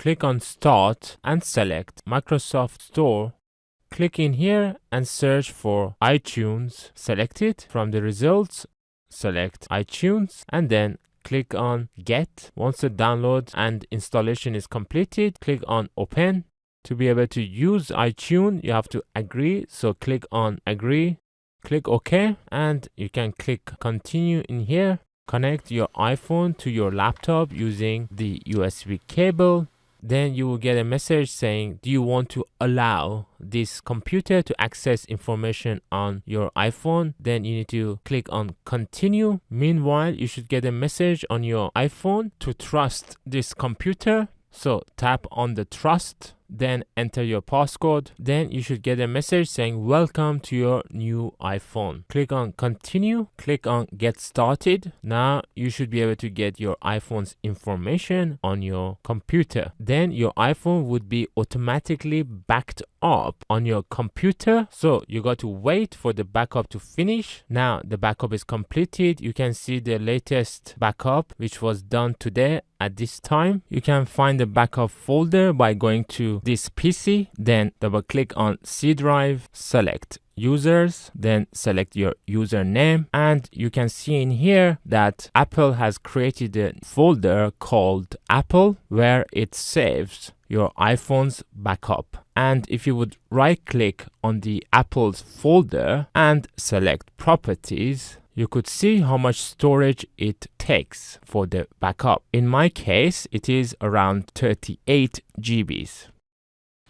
click on Start and select Microsoft Store. Click in here and search for iTunes. Select it. From the results, select iTunes and then click on Get. Once the download and installation is completed, click on Open. To be able to use iTunes, you have to agree. So click on Agree, click OK, and you can click Continue in here. Connect your iPhone to your laptop using the USB cable. Then you will get a message saying, do you want to allow this computer to access information on your iPhone? Then you need to click on continue. Meanwhile, you should get a message on your iPhone to trust this computer. So tap on the trust, then enter your passcode. Then you should get a message saying welcome to your new iPhone. Click on continue, click on get started. Now you should be able to get your iPhone's information on your computer. Then your iPhone would be automatically backed up on your computer. So you got to wait for the backup to finish. Now the backup is completed. You can see the latest backup which was done today at this time. You can find the backup folder by going to this PC, then double click on C drive, select users, then select your username, and you can see in here that Apple has created a folder called Apple where it saves your iPhone's backup. And if you would right click on the Apple's folder and select properties, you could see how much storage it takes for the backup. In my case, it is around 38 GBs.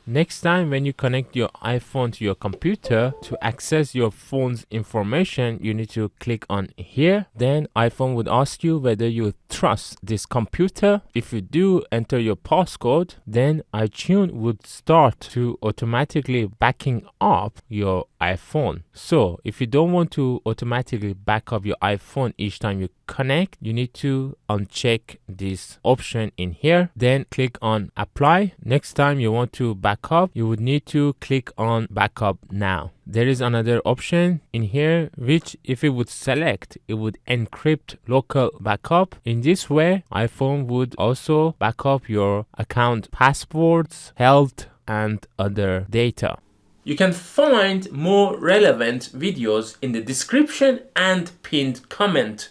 Next time when you connect your iPhone to your computer to access your phone's information, you need to click on here. Then iPhone would ask you whether you trust this computer. If you do enter your passcode, then iTunes would start to automatically backing up your iPhone. So if you don't want to automatically back up your iPhone each time you connect, you need to uncheck this option in here. Then click on apply. Next time you want to back up, you would need to click on backup now. There is another option in here which if it would select, it would encrypt local backup. In this way, iPhone would also back up your account passwords, health and other data. You can find more relevant videos in the description and pinned comment.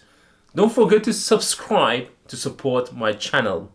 Don't forget to subscribe to support my channel.